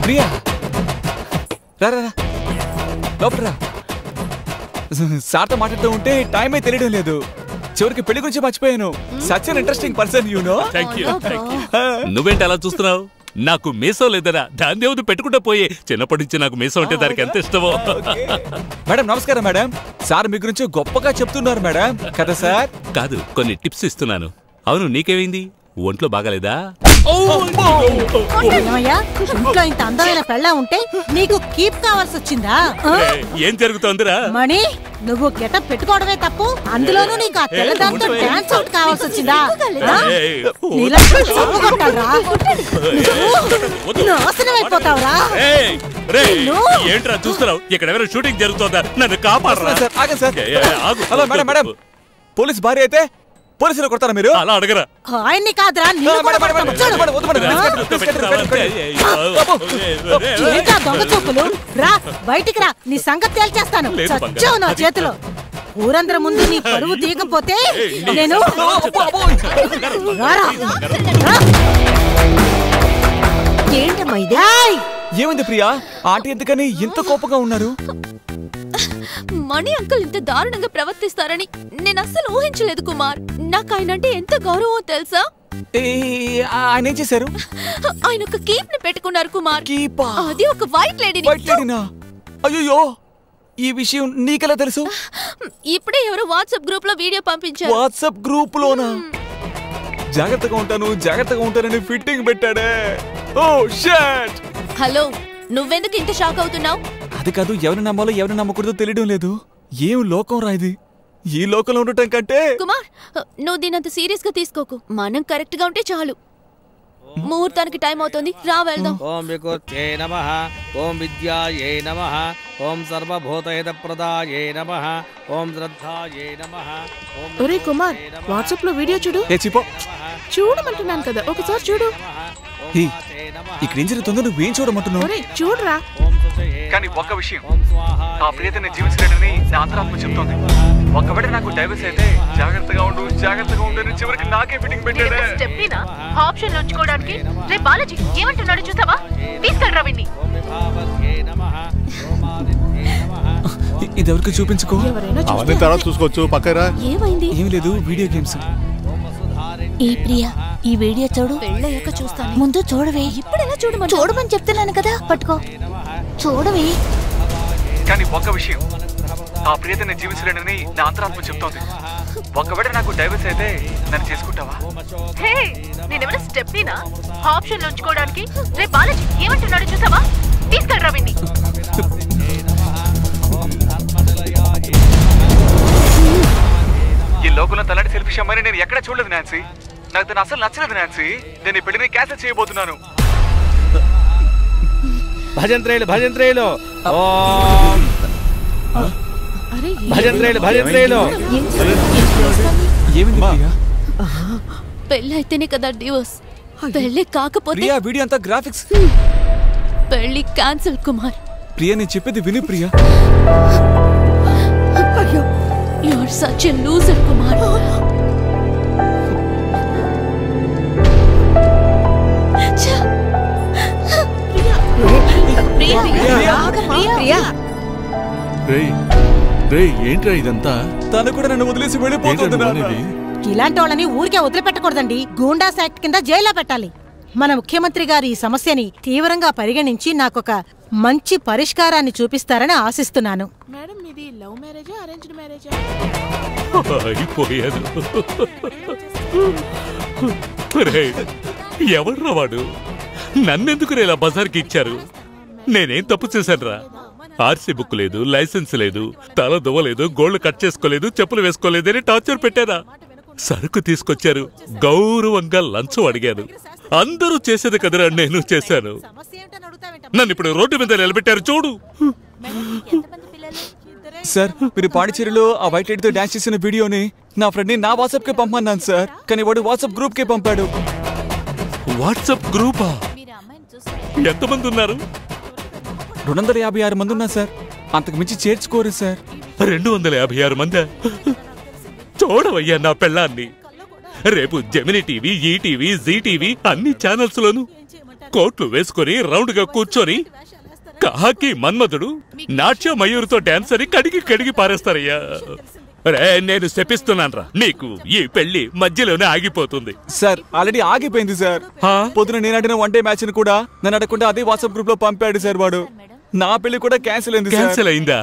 ప్రియా రా రా లోపల రా. సార్తో మాట్లాడుతూ ఉంటే టైమే తెలియడం లేదు. చివరికి పెళ్లి గురించి మర్చిపోయాను. Such an interesting person you know. నువ్వేంటి అలా చూస్తున్నావు? నాకు మీసం లేదరా, దాని దేవుడు పెట్టుకుంటా పోయే. చిన్నప్పటి నుంచి నాకు మీసం అంటే దానికి ఎంత ఇష్టమో. మేడం నమస్కారం మేడం. సార్ మీ గురించి గొప్పగా చెప్తున్నారు మేడం కదా సార్? కాదు, కొన్ని టిప్స్ ఇస్తున్నాను. అవును, నీకేమైంది? ఒంట్లో బాగాలేదా? ఇంట్లో ఇంత అందమైన పెళ్ళ ఉంటే నీకు కీప్ కావాల్సి వచ్చిందా? ఏం జరుగుతోందిరా? మణి, నువ్వు గెటప్ పెట్టుకోవడమే తప్పు, అందులోనూ నీకు ఆ తెల్లదాంతో డాన్స్ అవుట్ కావాల్సి వచ్చిందా? నాశనం అయిపోతావురా. ఏంట్రా చూస్తున్నావు? ఇక్కడ ఎవరైనా షూటింగ్ జరుగుతుందా? నన్ను కాపాడరా. పోలీస్ భార్య అయితే పోలీసులు కొడతారా మీరు? అలా అడగరా. ఆయన్ని కాదురా, దొంగ చూపులు. రా బయటికి రా, నీ సంగతి తేల్చేస్తాను. చచ్చావు నా చేతిలో. ఊరందరి ముందు నీ పరువు తీయకపోతే నేను ఏంటమ్మా ఇది? ఏమైంది ప్రియా? ఆంటీ ఎందుకని ఇంత కోపంగా ఉన్నారు? మణి అంకుల్ ఇంత దారుణంగా ప్రవర్తిస్తారని నేను అస్సలు ఊహించలేదు కుమార్. నాకు ఆయన అంటే ఎంత గౌరవం తెలుసా? ఆయన ఏం చేశారు? ఆయన ఒక కీప్ ని పెట్టుకున్నారు కుమార్. కీపా? అది ఒక వైట్ లేడీని. వైట్ లేడీనా? అయ్యో, ఈ విషయం నీకెలా తెలుసు? ఇప్పుడే ఎవరో వాట్సాప్ గ్రూప్ లో వీడియో పంపించారు. వాట్సాప్ గ్రూప్ లోనా? జాగ్రత్తగా ఉంటానని ఫిట్టింగ్ పెట్టాడే. ఓ షట్. హలో, నువ్వెందుకు ఇంత షాక్ అవుతున్నావు? అది కాదు, ఎవరిని నమ్మాలో ఎవరిని నమ్మకూడదో తెలియడం లేదు. ఏం లోకం రా ఇది? ఈ లోకంలో ఉండటం కంటే. కుమార్, నువ్వు దీనంత సీరియస్ గా తీసుకోకు. మనం కరెక్ట్ గా ఉంటే చాలు. ముహూర్తానికి టైం అవుతుంది, రా వెళ్దాం. ఓం వికృత్యై నమః, ఓం విద్యాయై నమః, ఓం సర్వభూతహితప్రదాయై నమః, ఓం శ్రద్ధాయై నమః. ఒరే కుమార్, వాట్సాప్ లో వీడియో చూడు. చూడమంటున్నాను కదా, ఒకసారి చూడు. ఇక్కడ ఏం జరుగుతుందో నువ్వేం చూడమంటున్నావు? చూడరా. కానీ ఒక్క విషయం, ఆ ప్రియతని జీవించలేడని నా అంతరాత్మ చెప్తోంది. ఒకవేళ నాకు డైవర్స్ అయితే జాగ్రత్తగా ఉండు అని చివరికి నాకే ఫిట్టింగ్ పెట్టాడే. ఆప్షన్ ఉంచుకోవడానికి రే బాలాజీ ఏమంటున్నాడు చూసావా? తీసుకెళ్ళరా విన్ని. ఇది ఎవరికి చూపించుకో. అవన్నీ తర్వాత చూసుకోవచ్చు. పక్కరా. ఏమైంది? ఏం లేదు, వీడియో గేమ్స్. ఈ ప్రియా, ఈ వీడియో చూడు. పెళ్ళయ్యాక చూస్తాను. ముందు చూడవే. ఇప్పుడెలా చూడమని చెప్తున్నాను కదా, పట్టుకో చూడవే. కానీ ఒక్క విషయం, ఆ ప్రియతని జీవించలేడని నా అంతరాత్మ చెప్తోంది. ఒకవేళ నాకు డైవర్స్ అయితే నన్ను చేసుకుంటావా? హే, నేనేమైనా స్టెప్నీనా? ఆప్షన్ ఉంచుకోవడానికి రే బాలాజీ ఏమంటున్నాడు చూసావా? తీసుకెళ్ళరా విన్ని. ఈ లోకంలో తలాంటి సెల్ఫిష్ అమ్మాయిని నేను ఎక్కడ చూడలేదు నాన్సీ. నాకు తను అసలు నచ్చలేదు నాన్సీ. నేను ఈ పెళ్లిని క్యాన్సిల్ చేయబోతున్నాను. భజంత్రేయులు ఓం భజంత్రేయులు. పెళ్ళి అయితేనే కదా డివోర్స్. పెళ్లి కాకపోతే ప్రియా, వీడియో అంతా గ్రాఫిక్స్. పెళ్లి క్యాన్సిల్ కుమార్. ప్రియా, నేను చెప్పేది విను Priya. You are such a loser, Kumar. ఏంట్రా ఇదంతా? తను కూడా నన్ను వదిలేసి వెళ్ళిపోతుంది. ఇలాంటి వాళ్ళని ఊరికే వదిలిపెట్టకూడదండి. గూండాస్ యాక్ట్ కింద జైల్లో పెట్టాలి. మన ముఖ్యమంత్రి గారు ఈ సమస్యని తీవ్రంగా పరిగణించి నాకొక మంచి పరిష్కారాన్ని చూపిస్తారని ఆశిస్తున్నాను. మేడం, ఇది లవ్ మ్యారేజా అరేంజ్డ్ మ్యారేజా? అయిపోయాను. ఎవర్రా వాడు? నన్నెందుకు ఇలా బజార్కి ఇచ్చారు? నేనేం తప్పు చేశానురా? ఆర్సీ బుక్ లేదు, లైసెన్స్ లేదు, తల దువ్వలేదు, గోళ్లు కట్ చేసుకోలేదు, చెప్పులు వేసుకోలేదని టార్చర్ పెట్టారా? సరుకు తీసుకొచ్చారు, గౌరవంగా లంచం అడిగాను. అందరూ చేసేది కదరా నేను చేశాను. నన్ను ఇప్పుడు రోడ్డు మీద నిలబెట్టారు చూడు. సార్, మీరు పాండిచేరిలో ఆ వైట్ లైట్ తో డాన్స్ చేసిన వీడియోని నా ఫ్రెండ్ ని నా వాట్సాప్ కి పంపన్నాను సార్. కానీ వాడు వాట్సాప్ గ్రూప్ కి పంపాడు. వాట్సాప్ గ్రూపా? ఎంతమంది ఉన్నారు? 256 మంది ఉన్నారు సార్. అంతకు మించి చేర్చుకోరు సార్. 256 మంది? చూడవయ్యా నా పెళ్ళాన్ని. రేపు Gemini TV, ETV, Zee TV అన్ని ఛానల్స్ లోను కోట్లు వేసుకొని రౌండ్ గా కూర్చొని కాకి మన్మధుడు నాట్య మయూరుతో డాన్స్ అని కడిగి పారేస్తారయ్యా. రే నేను శపిస్తున్నానరా, నీకు ఈ పెళ్లి మధ్యలోనే ఆగిపోతుంది. సార్ ఆల్రెడీ ఆగిపోయింది సార్. పొద్దున నేను ఆడిన వన్ డే మ్యాచ్ ని కూడా నన్ను అడగకుండా అదే వాట్సాప్ గ్రూప్ లో పంపాడు సార్ వాడు. నా పెళ్లి కూడా క్యాన్సిల్ అయింది. క్యాన్సిల్ అయిందా?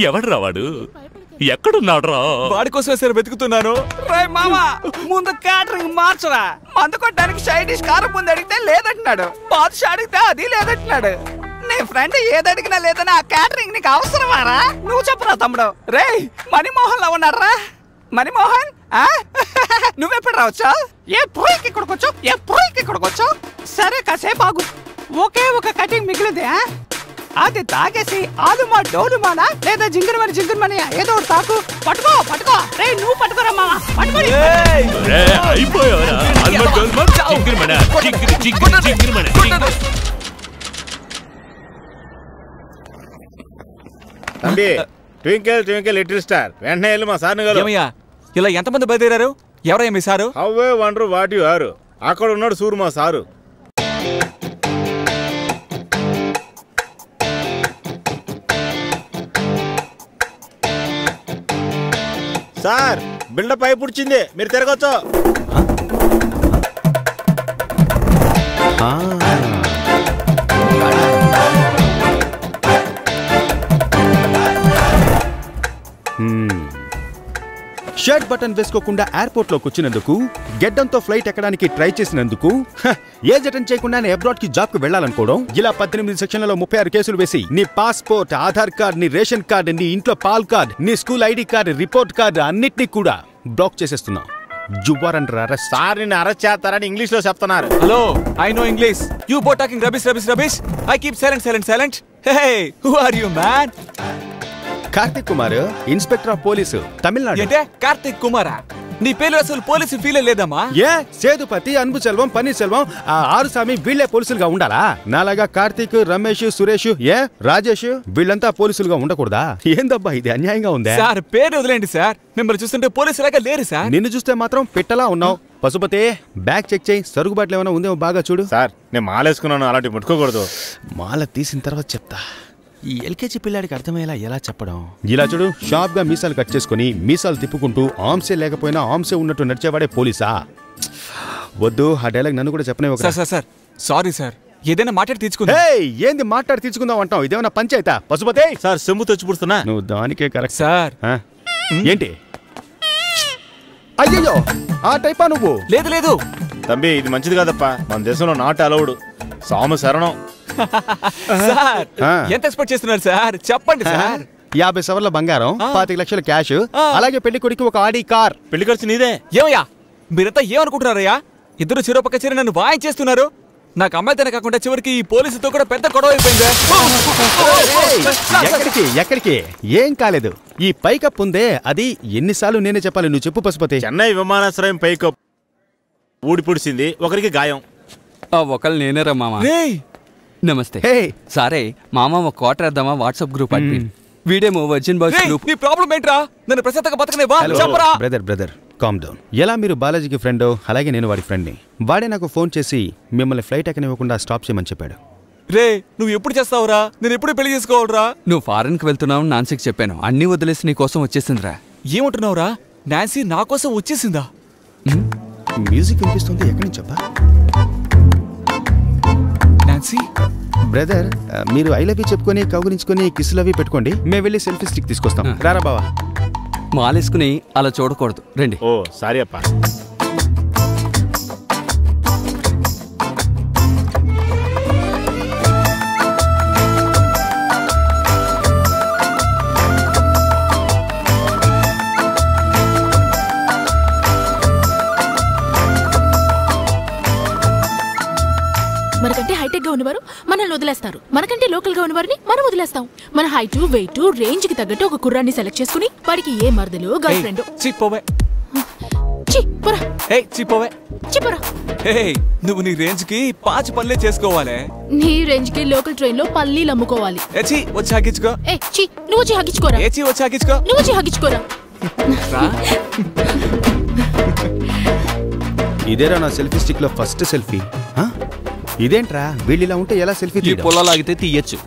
ఎవడ్రా వాడు? ఎక్కడున్నాడ్రా? వాడి కోసమే సార్ వెతుకుతున్నాను. ముందు క్యాటరింగ్ మార్చరా. మందు కొట్టడానికి సైడ్ కారం ముందు అడిగితే లేదంటున్నాడు, బాదుషా అడిగితే అది లేదంటున్నాడు. నీ ఫ్రెండ్ ఏదడిగినా లేదని ఆ క్యాటరింగ్ నీకు అవసరమారా? నువ్వు చెప్పరా తమ్ముడు. రే మణిమోహన్ లో ఉన్నారా? మణిమోహన్ నువ్వెప్పుడు రావచ్చా? ఎప్పుడైకి ఇక్కడికి వచ్చావు? సరే కాసేపు ఆగు, ఒకే ఒక కటింగ్ మిగిలింది. అది తాగేసి ఆలుమా డోలుమానా లేదా జింగిరమని ఏదో తాకు. పట్టుకో రే నువ్వు పట్టుకోరా మామా. ట్వింకిల్ ట్వింకిల్ లిటిల్ స్టార్ వెంటనే వెళ్ళి మా సార్ ఇలా ఎంతమంది బయలుదేరారు? ఎవరయ్యా మీ sir? How I wonder what you are. అక్కడ ఉన్నాడు సూరు మా సారు. సార్ బిల్డప్ పై పుడిచింది, మీరు తిరగచ్చు. షర్ట్ బటన్ వేసుకోకుండా ఎయిర్పోర్ట్ లోకి వచ్చినందుకు, గెడ్డంతో ఫ్లైట్ ఎక్కడానికి ట్రై చేసినందుకు, ఏజ్ అటెండ్ చేయకుండానే అబ్రాడ్ కి జాబ్ కు వెళ్లాలనుకోవడం, ఇలా 18 సెక్షన్లలో 36 కేసులు వేసి నీ పాస్పోర్ట్, ఆధార్ కార్డ్, నీ రేషన్ కార్డ్, నీ ఇంట్లో పాల్ కార్డ్, నీ school ID card, report card అన్నిటినీ కూడా బ్లాక్ చేసేస్తున్నా. సార్ నిన్ను అరెస్ట్ చేస్తారని ఇంగ్లీష్ లో చెప్తున్నారు. Hello, I know English. You both talking rubbish. I keep silent. Hey, who are you man? Karthik Kumar, inspector of police, Tamil Nadu. ఏంటే కార్తిక్ కుమారా? నీ పేరు అసలు పోలీసు ఫీల్ లేదమ్మా? ఏ సేతుపతి, అన్బు సెల్వం, పన్నీర్ సెల్వం, ఆరుసామి వీళ్లే పోలీసులుగా ఉండాలా? నాలాగా కార్తీక్, రమేష్, సురేష్, రాజేష్ వీళ్ళంతా పోలీసులుగా ఉండకూడదా? ఏందబ్బా ఇది అన్యాయంగా ఉందా? సార్ పేరు వదిలేండి సార్, మిమ్మల్ని చూస్తుంటే పోలీసులాగా లేరు సార్. నిన్ను చూస్తే మాత్రం పెట్టలా ఉన్నావు. పశుపతి బ్యాగ్ చెక్ చేయి, సరుగుబాట్లు ఏమైనా ఉందేమో బాగా చూడు. సార్ నేను మాలేసుకున్నాను, అలాంటి ముట్టుకోకూడదు. మాల తీసిన తర్వాత చెప్తా. ఈ ఎల్కేజీ పిల్లాడికి అర్థమయ్యేలా ఎలా చెప్పడం? ఇలా చూడు, షార్ప్ గా మీసాలు కట్ చేసుకుని మీసాలు తిప్పుకుంటూ ఆమ్సే లేకపోయినా ఆమ్సే ఉన్నట్టు నడిచేవాడే పోలీసా? వద్దు, ఆ డైలాగ్ నన్ను కూడా చెప్పనే. సార్ సారీ సార్, ఏదైనా మాట్లాడి తీర్చుకుందా? ఏంది మాట్లాడి తీర్చుకుందాం అంటావు? ఇదేమన్నా పంచాయతా? పశుపతి సార్ సెమ్ము తెచ్చి పుడుతున్నా. నువ్వు దానికే కరెక్ట్ సార్. ఏంటి? అయ్యో ఆ టైపా నువ్వు? లేదు తంబి, ఇది మంచిది కాదప్ప. మన దేశంలో నాటు అలౌడ్. సాము శరణం. సార్ ఎంత ఎక్స్పెక్ట్ చేస్తున్నారు సార్? చెప్పండి సార్. 50 సవర్ల బంగారం, 25 లక్షల క్యాష్, అలాగే పెళ్లి కొడుకు ఒక ఆడి కార్. పెళ్లి ఖర్చు నీదే. ఏమయ్యా మీరంతా ఏమనుకుంటున్నారయ్యా? ఇద్దరు చెరోపక్క చేరి నన్ను వాయించేస్తున్నారు. నాకు అమ్మాయితేనే కాకుండా చివరికి ఈ పోలీసుతో కూడా పెద్ద గొడవ అయిపోయింది. ఎక్కడికి ఏం కాలేదు. ఈ పైకప్ ఉందే, అది ఎన్నిసార్లు నేనే చెప్పాలి, నువ్వు చెప్పు పశుపతి. చెన్నై విమానాశ్రయం పైకప్ ఊడిపుడిసింది, ఒకరికి గాయం. ఒకళ్ళు నేనేరా మామ. నమస్తే. సరే మామ, ఒక క్వార్టర్ వేద్దామా? వాట్సాప్ గ్రూప్ అడ్మిన్ వీడేమో వర్జిన్ బాయ్స్ గ్రూప్. నీ ప్రాబ్లం ఏంట్రా? నన్ను ప్రశాంతంగా బతకనివ్వా? చెప్పరా. Brother calm down. ఎలా మీరు బాలాజీకి ఫ్రెండ్, అలాగే నేను వాడి ఫ్రెండ్ని. వాడే నాకు ఫోన్ చేసి మిమ్మల్ని ఫ్లైట్ ఎక్కనివ్వకుండా స్టాప్ చేయమని చెప్పాడు. రే నువ్వు ఎప్పుడు చేస్తావురా? నేను ఎప్పుడు పెళ్లి చేసుకోవాలరా? నువ్వు ఫారెన్ కి వెళ్తున్నావు నాన్సీకి చెప్పాను. అన్ని వదిలేసి నీ కోసం వచ్చేసిందిరా. ఏమంటున్నావురా? నాన్సీ నా కోసం వచ్చేసిందా? మ్యూజిక్ వినిపిస్తుంది, ఎక్కడి నుంచి చెప్పా? నాన్సీ బ్రదర్, మీరు ఐ లవ్ యూ చెప్పుకొని కౌగులించుకొని కిస్సులు అవి పెట్టుకోండి. మేము వెళ్ళి సెల్ఫీ స్టిక్ తీసుకొస్తాం. రారా బావా. మాలేసుకుని అలా చూడకూడదు, రండి. ఓ సారీ అప్ప. మనకంటే హైటెక్ గా ఉన్నవారు మనల్ని వదిలేస్తారు, మనకంటే లోకల్ గా ఉన్నవారిని మనం వదిలేస్తాం. మన హైట్, వెయిట్, రేంజ్ కి తగ్గట్టు ఒక కుర్రాన్ని సెలెక్ట్ చేసుకుని వాడికి ఏ మర్దలు, గర్ల్ ఫ్రెండ్. నువ్వు నీ రేంజ్ కి పాచి పనులే చేసుకోవాలి. నీ రేంజ్ కి లోకల్ ట్రైన్ లో పల్లీలు అమ్ముకోవాలి. వచ్చి హగ్గించుకో. నువ్వు వచ్చి హగ్గించుకోరా. వచ్చి హగ్గించుకో. నువ్వు వచ్చి హగ్గించుకోరా. ఇదేరా నా సెల్ఫీ స్టిక్ లో ఫస్ట్ సెల్ఫీ. ఇదేంట్రా వీళ్ళిలా ఉంటే ఎలా సెల్ఫీ పొలాలాగితే తీయచ్చు.